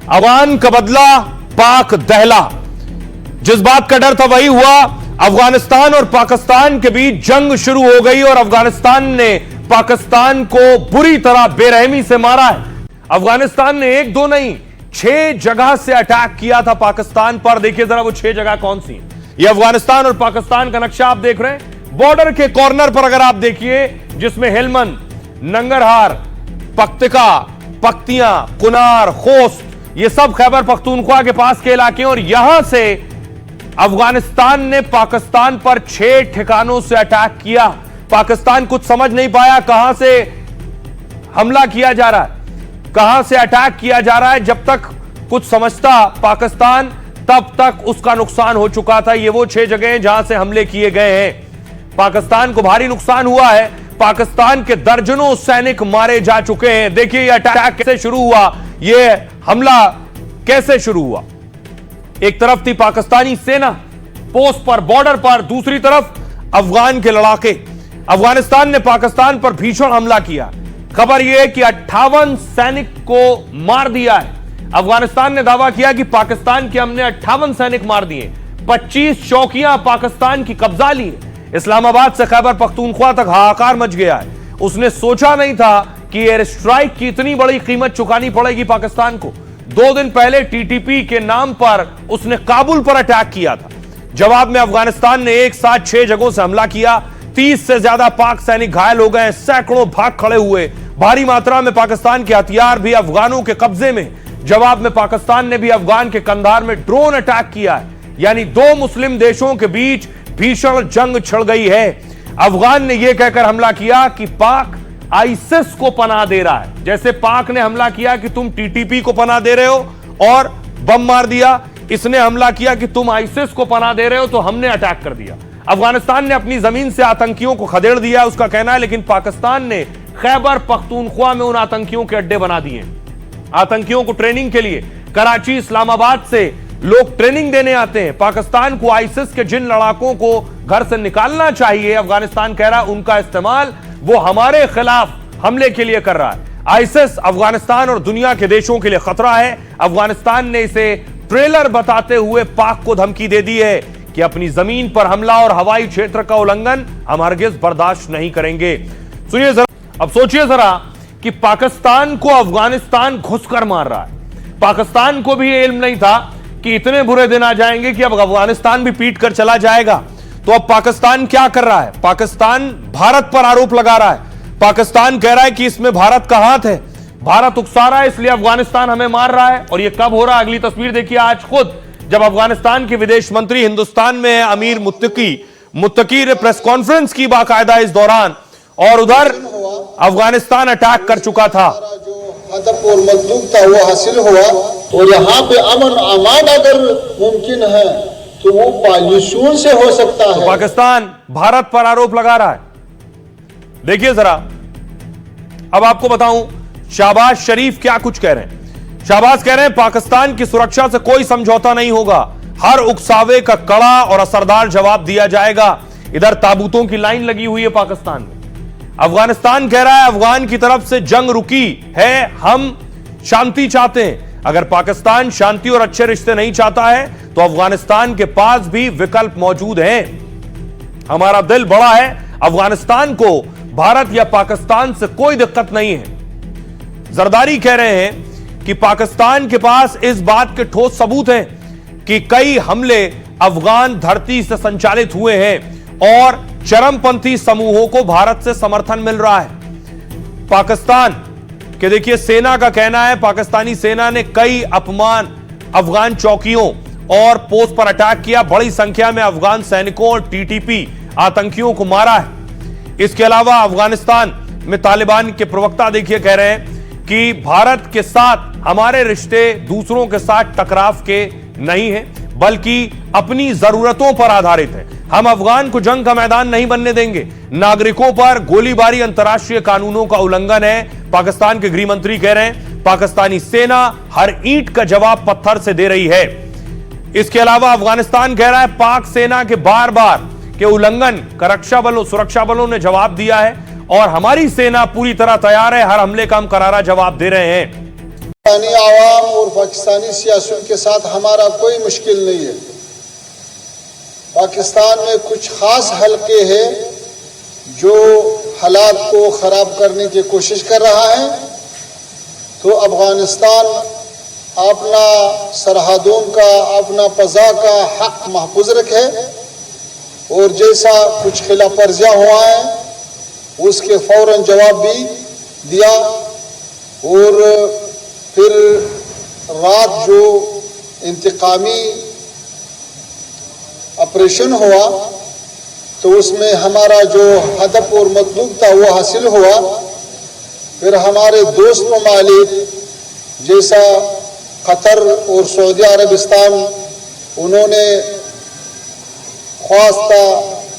अफगान का बदला, पाक दहला। जिस बात का डर था वही हुआ। अफगानिस्तान और पाकिस्तान के बीच जंग शुरू हो गई और अफगानिस्तान ने पाकिस्तान को बुरी तरह बेरहमी से मारा है। अफगानिस्तान ने एक दो नहीं 6 जगह से अटैक किया था पाकिस्तान पर। देखिए जरा वो 6 जगह कौन सी हैं। ये अफगानिस्तान और पाकिस्तान का नक्शा आप देख रहे हैं। बॉर्डर के कॉर्नर पर अगर आप देखिए, जिसमें हेलमंद, नंगरहार, पख्तिका, पख्तियां, कुनार, खोस्त, ये सब खैबर पख्तूनख्वा के पास के इलाके। और यहां से अफगानिस्तान ने पाकिस्तान पर 6 ठिकानों से अटैक किया। पाकिस्तान कुछ समझ नहीं पाया कहां से हमला किया जा रहा है, कहां से अटैक किया जा रहा है। जब तक कुछ समझता पाकिस्तान, तब तक उसका नुकसान हो चुका था। ये वो 6 जगह हैं जहां से हमले किए गए हैं। पाकिस्तान को भारी नुकसान हुआ है। पाकिस्तान के दर्जनों सैनिक मारे जा चुके हैं। देखिए ये अटैक कैसे शुरू हुआ, ये हमला कैसे शुरू हुआ। एक तरफ थी पाकिस्तानी सेना पोस्ट पर, बॉर्डर पर, दूसरी तरफ अफगान के लड़ाके। अफगानिस्तान ने पाकिस्तान पर भीषण हमला किया। खबर यह है कि 58 सैनिक को मार दिया है। अफगानिस्तान ने दावा किया कि पाकिस्तान के हमने 58 सैनिक मार दिए, 25 चौकियां पाकिस्तान की कब्जा ली है। इस्लामाबाद से खैबर पख्तूनख्वा तक हाहाकार मच गया है। उसने सोचा नहीं था कि एयर स्ट्राइक की इतनी बड़ी कीमत चुकानी पड़ेगी पाकिस्तान को। 2 दिन पहले टीटीपी के नाम पर उसने काबुल पर अटैक किया था। जवाब में अफगानिस्तान ने एक साथ 6 जगहों से हमला किया। 30 से ज्यादा पाक सैनिक घायल हो गए, सैकड़ों भाग खड़े हुए। भारी मात्रा में पाकिस्तान के हथियार भी अफगानों के कब्जे में। जवाब में पाकिस्तान ने भी अफगान के कंधार में ड्रोन अटैक किया है। यानी 2 मुस्लिम देशों के बीच भीषण जंग छिड़ गई है। अफगान ने यह कहकर हमला किया कि पाक आईसिस को पनाह दे रहा है। जैसे पाक ने हमला किया कि तुम टीटीपी को पनाह दे रहे हो और बम मार दिया, इसने हमला किया कि तुम आईसिस को पनाह दे रहे हो तो हमने अटैक कर दिया। अफगानिस्तान ने अपनी जमीन से आतंकियों को खदेड़ दिया, उसका कहना है। लेकिन पाकिस्तान ने खैबर पख्तूनख्वा में उन आतंकियों के अड्डे बना दिए। आतंकियों को ट्रेनिंग के लिए कराची, इस्लामाबाद से लोग ट्रेनिंग देने आते हैं। पाकिस्तान को आईसिस के जिन लड़ाकों को घर से निकालना चाहिए, अफगानिस्तान कह रहा है उनका इस्तेमाल वो हमारे खिलाफ हमले के लिए कर रहा है। आईसिस अफगानिस्तान और दुनिया के देशों के लिए खतरा है। अफगानिस्तान ने इसे ट्रेलर बताते हुए पाक को धमकी दे दी है कि अपनी जमीन पर हमला और हवाई क्षेत्र का उल्लंघन हम हरगिज बर्दाश्त नहीं करेंगे। सुनिए जरा, अब सोचिए जरा कि पाकिस्तान को अफगानिस्तान घुसकर मार रहा है। पाकिस्तान को भी इल्म नहीं था कि इतने बुरे दिन आ जाएंगे कि अब अफगानिस्तान भी पीट कर चला जाएगा। तो अब पाकिस्तान क्या कर रहा है? पाकिस्तान भारत पर आरोप लगा रहा है। पाकिस्तान कह रहा है कि इसमें भारत का हाथ है, भारत उकसा रहा है, इसलिए अफगानिस्तान हमें मार रहा है। और यह कब हो रहा है? अगली तस्वीर देखिए। आज खुद जब अफगानिस्तान के विदेश मंत्री हिंदुस्तान में है, अमीर मुत्तकी ने प्रेस कॉन्फ्रेंस की बाकायदा इस दौरान, और उधर अफगानिस्तान अटैक कर चुका था। हदफ और मतलूब था वो हासिल हुआ। और यहाँ पे अमन अमान अगर मुमकिन है तो वो पॉल्यूशन से हो सकता है। तो पाकिस्तान भारत पर आरोप लगा रहा है। देखिए जरा, अब आपको बताऊं शहबाज शरीफ क्या कुछ कह रहे हैं। शहबाज कह रहे हैं पाकिस्तान की सुरक्षा से कोई समझौता नहीं होगा, हर उकसावे का कड़ा और असरदार जवाब दिया जाएगा। इधर ताबूतों की लाइन लगी हुई है पाकिस्तान में। अफगानिस्तान कह रहा है अफगान की तरफ से जंग रुकी है, हम शांति चाहते हैं। अगर पाकिस्तान शांति और अच्छे रिश्ते नहीं चाहता है तो अफगानिस्तान के पास भी विकल्प मौजूद हैं। हमारा दिल बड़ा है, अफगानिस्तान को भारत या पाकिस्तान से कोई दिक्कत नहीं है। जरदारी कह रहे हैं कि पाकिस्तान के पास इस बात के ठोस सबूत हैं कि कई हमले अफगान धरती से संचालित हुए हैं और चरमपंथी समूहों को भारत से समर्थन मिल रहा है। पाकिस्तान के देखिए सेना का कहना है पाकिस्तानी सेना ने कई अपमान अफगान चौकियों और पोस्ट पर अटैक किया। बड़ी संख्या में अफगान सैनिकों और टीटीपी आतंकियों को मारा है। इसके अलावा अफगानिस्तान में तालिबान के प्रवक्ता देखिए कह रहे हैं कि भारत के साथ हमारे रिश्ते दूसरों के साथ टकराव के नहीं है, बल्कि अपनी जरूरतों पर आधारित है। हम अफगान को जंग का मैदान नहीं बनने देंगे। नागरिकों पर गोलीबारी अंतर्राष्ट्रीय कानूनों का उल्लंघन है, पाकिस्तान के गृह मंत्री कह रहे हैं। पाकिस्तानी सेना हर ईंट का जवाब पत्थर से दे रही है। इसके अलावा अफगानिस्तान कह रहा है पाक सेना के बार बार के उल्लंघन का सुरक्षा बलों ने जवाब दिया है और हमारी सेना पूरी तरह तैयार है, हर हमले का हम करारा जवाब दे रहे हैं। पाकिस्तानी आवाम और पाकिस्तानी सियासियों के साथ हमारा कोई मुश्किल नहीं है। पाकिस्तान में कुछ खास हलके हैं जो हालात को ख़राब करने की कोशिश कर रहा है, तो अफ़गानिस्तान अपना सरहदों का, अपना फ़ज़ा का हक महफूज रखे और जैसा कुछ खिलाफ वर्जियाँ हुआ है उसके फ़ौरन जवाब भी दिया। और फिर रात जो इंतकामी ऑपरेशन हुआ तो उसमें हमारा जो हदफ और मतलूब था वो हासिल हुआ। फिर हमारे दोस्त ममालिक जैसा कतर और सऊदी अरबिस्तान उन्होंने ख्वास्ता,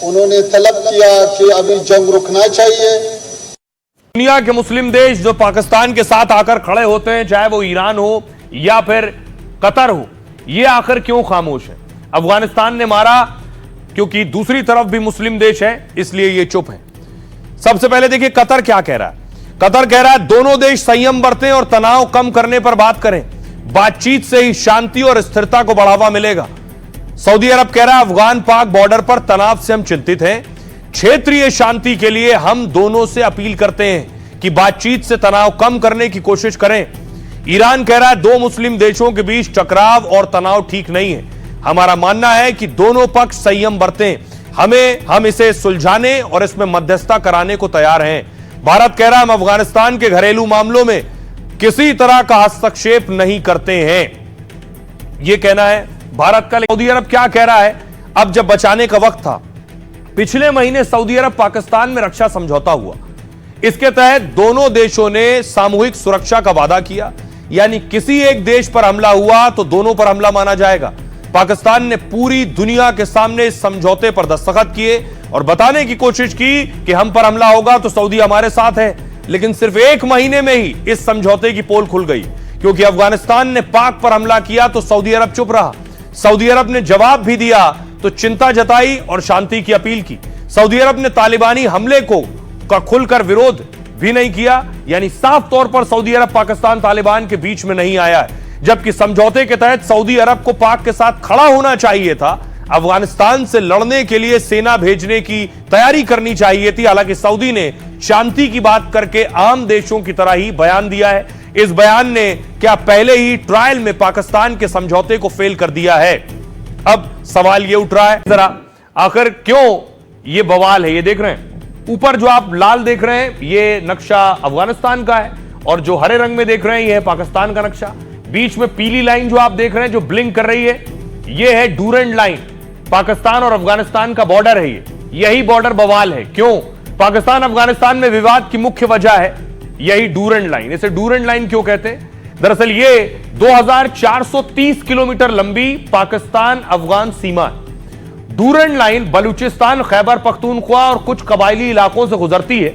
उन्होंने तलब किया कि अभी जंग रुकना चाहिए। दुनिया के मुस्लिम देश जो पाकिस्तान के साथ आकर खड़े होते हैं, चाहे वो ईरान हो या फिर कतर हो, ये आखिर क्यों खामोश है? अफगानिस्तान ने मारा क्योंकि दूसरी तरफ भी मुस्लिम देश है, इसलिए ये चुप है। सबसे पहले देखिए कतर क्या कह रहा है। कतर कह रहा है दोनों देश संयम बरतें और तनाव कम करने पर बात करें, बातचीत से ही शांति और स्थिरता को बढ़ावा मिलेगा। सऊदी अरब कह रहा है अफगान पाक बॉर्डर पर तनाव से हम चिंतित हैं, क्षेत्रीय शांति के लिए हम दोनों से अपील करते हैं कि बातचीत से तनाव कम करने की कोशिश करें। ईरान कह रहा है दो मुस्लिम देशों के बीच टकराव और तनाव ठीक नहीं है, हमारा मानना है कि दोनों पक्ष संयम बरतें, हम इसे सुलझाने और इसमें मध्यस्थता कराने को तैयार हैं। भारत कह रहा है हम अफगानिस्तान के घरेलू मामलों में किसी तरह का हस्तक्षेप नहीं करते हैं, यह कहना है भारत का। सऊदी अरब क्या कह रहा है? अब जब बचाने का वक्त था, पिछले महीने सऊदी अरब पाकिस्तान में रक्षा समझौता हुआ, इसके तहत दोनों देशों ने सामूहिक सुरक्षा का वादा किया, यानी किसी एक देश पर हमला हुआ तो दोनों पर हमला माना जाएगा। पाकिस्तान ने पूरी दुनिया के सामने इस समझौते पर दस्तखत किए और बताने की कोशिश की कि हम पर हमला होगा तो सऊदी हमारे साथ है, लेकिन सिर्फ एक महीने में ही इस समझौते की पोल खुल गई, क्योंकि अफगानिस्तान ने पाक पर हमला किया तो सऊदी अरब चुप रहा। सऊदी अरब ने जवाब भी दिया तो चिंता जताई और शांति की अपील की। सऊदी अरब ने तालिबानी हमले का खुलकर विरोध भी नहीं किया, यानी साफ तौर पर सऊदी अरब पाकिस्तान तालिबान के बीच में नहीं आया है, जबकि समझौते के तहत सऊदी अरब को पाक के साथ खड़ा होना चाहिए था, अफगानिस्तान से लड़ने के लिए सेना भेजने की तैयारी करनी चाहिए थी। हालांकि सऊदी ने शांति की बात करके आम देशों की तरह ही बयान दिया है। इस बयान ने क्या पहले ही ट्रायल में पाकिस्तान के समझौते को फेल कर दिया है? अब सवाल यह उठ रहा है जरा आखिर क्यों ये बवाल है। ये देख रहे हैं ऊपर जो आप लाल देख रहे हैं, ये नक्शा अफगानिस्तान का है, और जो हरे रंग में देख रहे हैं ये है पाकिस्तान का नक्शा। बीच में पीली लाइन जो आप देख रहे हैं जो ब्लिंक कर रही है, ये है डूरेंट लाइन, पाकिस्तान और अफगानिस्तान का बॉर्डर है। यही बॉर्डर बवाल है। क्यों? पाकिस्तान अफगानिस्तान में विवाद की मुख्य वजह है यही डूरेंट लाइन। इसे डूरेंट लाइन क्यों कहते हैं? दरअसल ये 2430 किलोमीटर लंबी पाकिस्तान अफगान सीमा है। डूरेंट लाइन बलूचिस्तान, खैबर पख्तूनख्वा और कुछ कबायली इलाकों से गुजरती है।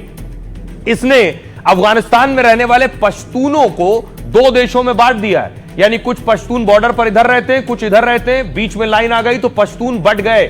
इसने अफगानिस्तान में रहने वाले पश्तूनों को दो देशों में बांट दिया है, यानी कुछ पश्तून बॉर्डर पर इधर रहते हैं, कुछ इधर रहते हैं। बीच में लाइन आ गई तो पश्तून बट गए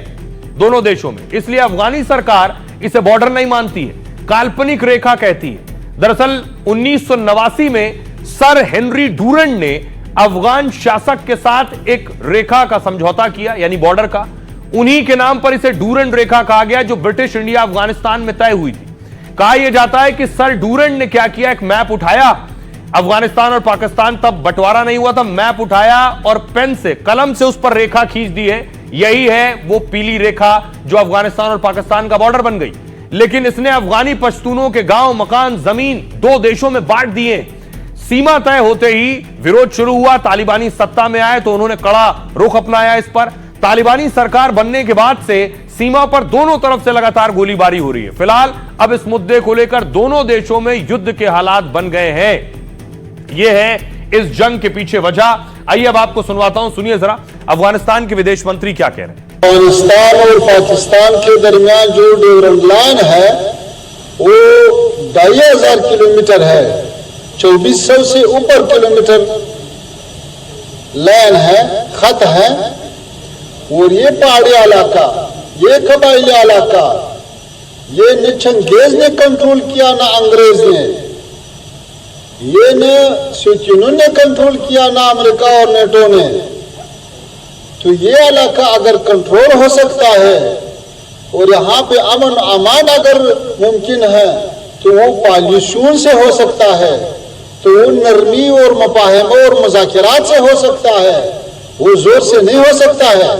दोनों देशों में, इसलिए अफगानी सरकार इसे बॉर्डर नहीं मानती है, काल्पनिक रेखा कहती है। दरअसल 1989 में सर हेनरी डूरेंट ने अफगान शासक के साथ एक रेखा का समझौता किया, यानी बॉर्डर का। उन्हीं के नाम पर इसे डूरेंट रेखा कहा गया, जो ब्रिटिश इंडिया अफगानिस्तान में तय हुई थी। कहा यह जाता है कि सर डूरेंट ने क्या किया, एक मैप उठाया, अफगानिस्तान और पाकिस्तान तब बंटवारा नहीं हुआ था, मैप उठाया और पेन से, कलम से उस पर रेखा खींच दी है। यही है वो पीली रेखा जो अफगानिस्तान और पाकिस्तान का बॉर्डर बन गई। लेकिन इसने अफगानी पश्तूनों के गांव, मकान, जमीन दो देशों में बांट दिए। सीमा तय होते ही विरोध शुरू हुआ। तालिबानी सत्ता में आए तो उन्होंने कड़ा रुख अपनाया इस पर। तालिबानी सरकार बनने के बाद से सीमा पर दोनों तरफ से लगातार गोलीबारी हो रही है। फिलहाल अब इस मुद्दे को लेकर दोनों देशों में युद्ध के हालात बन गए हैं। यह है इस जंग के पीछे वजह। आइए अब आपको सुनवाता हूं, सुनिए जरा अफगानिस्तान के विदेश मंत्री क्या कह रहे हैं। अफगानिस्तान और पाकिस्तान के दरमियान जो डूरेंट लाइन है वो 2500 किलोमीटर है, 2400 से ऊपर किलोमीटर लाइन है, खत है। और ये पहाड़ी इलाका, ये कबायली इलाका, ये न चंगेज ने कंट्रोल किया ना अंग्रेज ने, ये न सिर्फ इन्होंने कंट्रोल किया ना अमेरिका और नेटो ने, तो ये इलाका अगर कंट्रोल हो सकता है और यहाँ पे अमन अमान अगर मुमकिन है तो वो पॉल्यूशन से हो सकता है, तो वो नरमी और मफाहम और मुज़ाकिरात से हो सकता है, वो जोर से नहीं हो सकता है।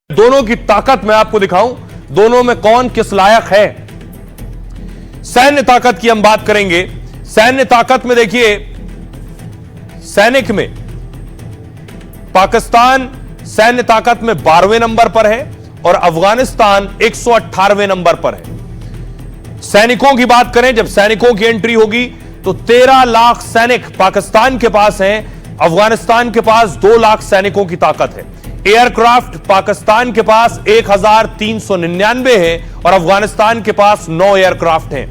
दोनों की ताकत मैं आपको दिखाऊं, दोनों में कौन किस लायक है। सैन्य ताकत की हम बात करेंगे। सैन्य ताकत में देखिए, सैनिक में पाकिस्तान सैन्य ताकत में 12वें नंबर पर है और अफगानिस्तान 118वें नंबर पर है। सैनिकों की बात करें, जब सैनिकों की एंट्री होगी तो 13 लाख सैनिक पाकिस्तान के पास हैं, अफगानिस्तान के पास 2 लाख सैनिकों की ताकत है। एयरक्राफ्ट पाकिस्तान के पास 1399 है और अफगानिस्तान के पास 9 एयरक्राफ्ट हैं।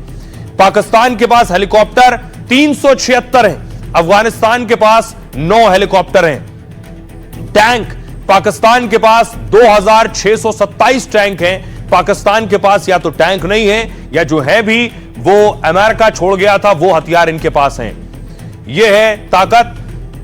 पाकिस्तान के पास हेलीकॉप्टर 376 है, अफगानिस्तान के पास 9 हेलीकॉप्टर हैं। टैंक पाकिस्तान के पास 2627 टैंक हैं, पाकिस्तान के पास या तो टैंक नहीं है या जो है भी वो अमेरिका छोड़ गया था, वो हथियार इनके पास हैं। यह है ताकत।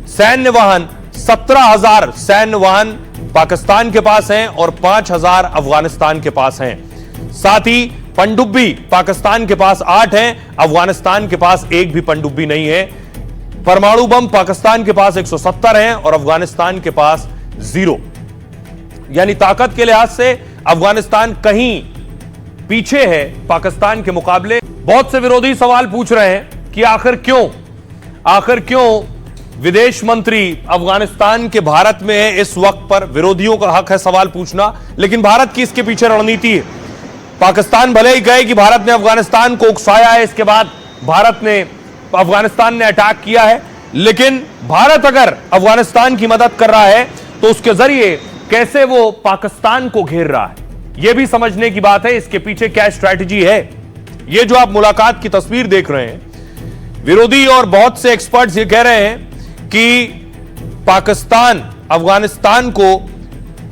सैन्य वाहन 17,000 सैन्य वाहन पाकिस्तान के पास हैं और 5,000 अफगानिस्तान के पास हैं। साथ ही पनडुब्बी पाकिस्तान के पास 8 हैं, अफगानिस्तान के पास एक भी पनडुब्बी नहीं है। परमाणु बम पाकिस्तान के पास 170 हैं और अफगानिस्तान के पास 0। यानी ताकत के लिहाज से अफगानिस्तान कहीं पीछे है पाकिस्तान के मुकाबले। बहुत से विरोधी सवाल पूछ रहे हैं कि आखिर क्यों विदेश मंत्री अफगानिस्तान के भारत में है इस वक्त पर। विरोधियों का हक है सवाल पूछना, लेकिन भारत की इसके पीछे रणनीति है। पाकिस्तान भले ही कहे कि भारत ने अफगानिस्तान को उकसाया है, इसके बाद अफगानिस्तान ने अटैक किया है, लेकिन भारत अगर अफगानिस्तान की मदद कर रहा है तो उसके जरिए कैसे वो पाकिस्तान को घेर रहा है, यह भी समझने की बात है। इसके पीछे क्या स्ट्रैटेजी है। यह जो आप मुलाकात की तस्वीर देख रहे हैं, विरोधी और बहुत से एक्सपर्ट्स ये कह रहे हैं कि पाकिस्तान अफगानिस्तान को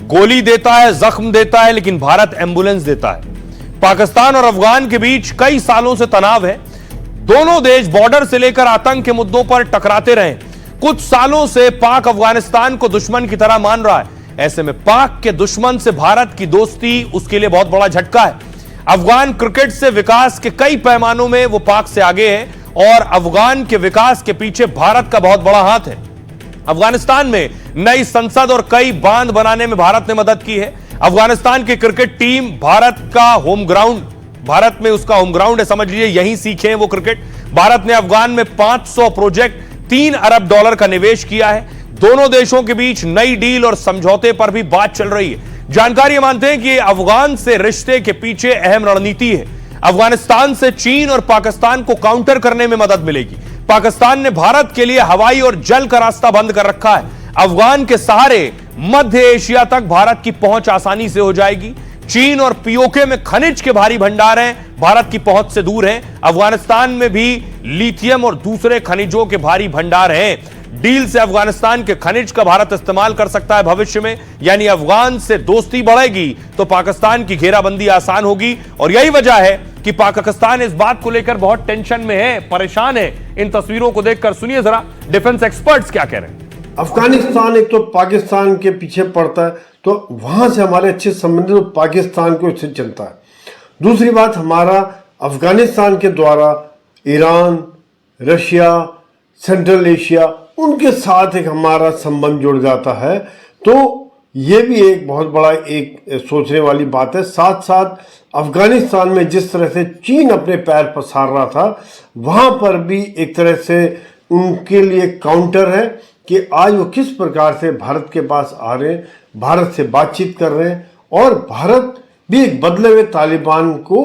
गोली देता है, जख्म देता है, लेकिन भारत एम्बुलेंस देता है। पाकिस्तान और अफगान के बीच कई सालों से तनाव है। दोनों देश बॉर्डर से लेकर आतंक के मुद्दों पर टकराते रहे। कुछ सालों से पाक अफगानिस्तान को दुश्मन की तरह मान रहा है। ऐसे में पाक के दुश्मन से भारत की दोस्ती उसके लिए बहुत बड़ा झटका है। अफगान क्रिकेट से विकास के कई पैमानों में वो पाक से आगे है और अफगान के विकास के पीछे भारत का बहुत बड़ा हाथ है। अफगानिस्तान में नई संसद और कई बांध बनाने में भारत ने मदद की है। अफगानिस्तान की क्रिकेट टीम भारत का होम ग्राउंड, भारत में उसका होम ग्राउंड है, समझ लीजिए, यहीं सीखे हैं वो क्रिकेट। भारत ने अफगान में 500 प्रोजेक्ट, $3 अरब का निवेश किया है। दोनों देशों के बीच नई डील और समझौते पर भी बात चल रही है। जानकारी मानते हैं कि अफगान से रिश्ते के पीछे अहम रणनीति है। अफगानिस्तान से चीन और पाकिस्तान को काउंटर करने में मदद मिलेगी। पाकिस्तान ने भारत के लिए हवाई और जल का रास्ता बंद कर रखा है। अफगान के सहारे मध्य एशिया तक भारत की पहुंच आसानी से हो जाएगी। चीन और पीओके में खनिज के भारी भंडार हैं, भारत की पहुंच से दूर हैं। अफगानिस्तान में भी लिथियम और दूसरे खनिजों के भारी भंडार हैं। डील से अफगानिस्तान के खनिज का भारत इस्तेमाल कर सकता है भविष्य में। यानी अफगान से दोस्ती बढ़ेगी तो पाकिस्तान की घेराबंदी आसान होगी। और यही वजह है कि पाकिस्तान इस बात को लेकर बहुत टेंशन में है, परेशान है। इन तस्वीरों को देखकर सुनिए जरा डिफेंस एक्सपर्ट्स क्या कह रहे हैं। अफगानिस्तान एक तो पाकिस्तान के पीछे पड़ता है, तो वहां से हमारे अच्छे संबंध तो पाकिस्तान को इससे चलता है। दूसरी बात, हमारा अफगानिस्तान के द्वारा ईरान, रशिया, सेंट्रल एशिया, उनके साथ एक हमारा संबंध जुड़ जाता है। तो ये भी एक बहुत बड़ा एक सोचने वाली बात है। साथ साथ अफगानिस्तान में जिस तरह से चीन अपने पैर पसार रहा था, वहाँ पर भी एक तरह से उनके लिए काउंटर है कि आज वो किस प्रकार से भारत के पास आ रहे हैं, भारत से बातचीत कर रहे हैं और भारत भी एक बदले हुए तालिबान को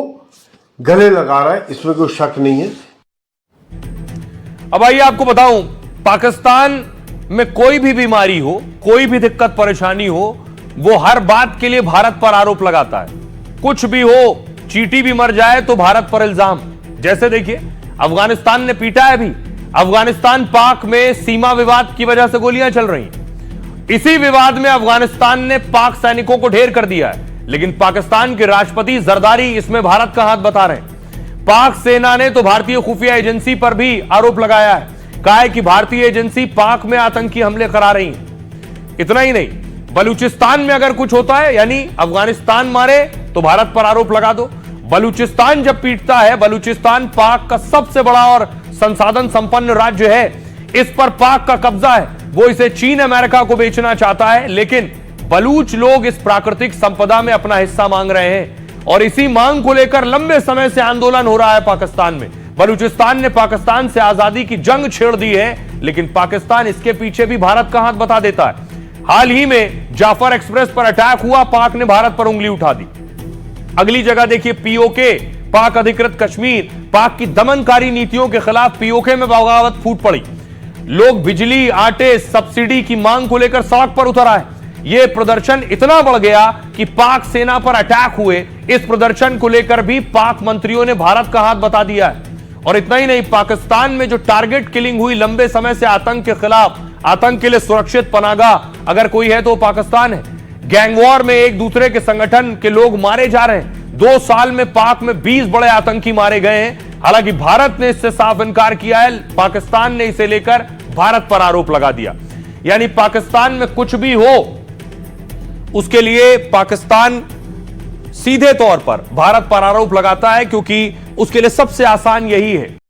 गले लगा रहा है, इसमें कोई शक नहीं है। अब आइए आपको बताऊं, पाकिस्तान में कोई भी बीमारी हो, कोई भी दिक्कत परेशानी हो, वो हर बात के लिए भारत पर आरोप लगाता है। कुछ भी हो, चींटी भी मर जाए तो भारत पर इल्जाम। जैसे देखिए, अफगानिस्तान ने पीटा है अभी। अफगानिस्तान पाक में सीमा विवाद की वजह से गोलियां चल रही हैं। इसी विवाद में अफगानिस्तान ने पाक सैनिकों को ढेर कर दिया है, लेकिन पाकिस्तान के राष्ट्रपति जरदारी इसमें भारत का हाथ बता रहे हैं। पाक सेना ने तो भारतीय खुफिया एजेंसी पर भी आरोप लगाया है, कहा है कि भारतीय एजेंसी पाक में आतंकी हमले करा रही है। इतना ही नहीं, बलूचिस्तान में अगर कुछ होता है, यानी अफगानिस्तान मारे तो भारत पर आरोप लगा दो। बलूचिस्तान जब पीटता है, बलूचिस्तान पाक का सबसे बड़ा और संसाधन संपन्न राज्य है, इस पर पाक का कब्जा है, वो इसे चीन अमेरिका को बेचना चाहता है, लेकिन बलूच लोग इस प्राकृतिक संपदा में अपना हिस्सा मांग रहे हैं और इसी मांग को लेकर लंबे समय से आंदोलन हो रहा है पाकिस्तान में। बलूचिस्तान ने पाकिस्तान से आजादी की जंग छेड़ दी है, लेकिन पाकिस्तान इसके पीछे भी भारत का हाथ बता देता है। हाल ही में जाफर एक्सप्रेस पर अटैक हुआ, पाक ने भारत पर उंगली उठा दी। अगली जगह देखिए पीओके, पाक अधिकृत कश्मीर, पाक की दमनकारी नीतियों के खिलाफ पीओके में बगावत फूट पड़ी। लोग बिजली, आटे, सब्सिडी की मांग को लेकर सड़क पर उतर आए। यह प्रदर्शन इतना बढ़ गया कि पाक सेना पर अटैक हुए। इस प्रदर्शन को लेकर भी पाक मंत्रियों ने भारत का हाथ बता दिया है। और इतना ही नहीं, पाकिस्तान में जो टारगेट किलिंग हुई लंबे समय से आतंक के खिलाफ, आतंक के लिए सुरक्षित पनागा अगर कोई है तो पाकिस्तान है। गैंग वॉर में एक दूसरे के संगठन के लोग मारे जा रहे हैं। 2 साल में पाक में 20 बड़े आतंकी मारे गए हैं। हालांकि भारत ने इससे साफ इनकार किया है, पाकिस्तान ने इसे लेकर भारत पर आरोप लगा दिया। यानी पाकिस्तान में कुछ भी हो, उसके लिए पाकिस्तान सीधे तौर पर भारत पर आरोप लगाता है, क्योंकि उसके लिए सबसे आसान यही है।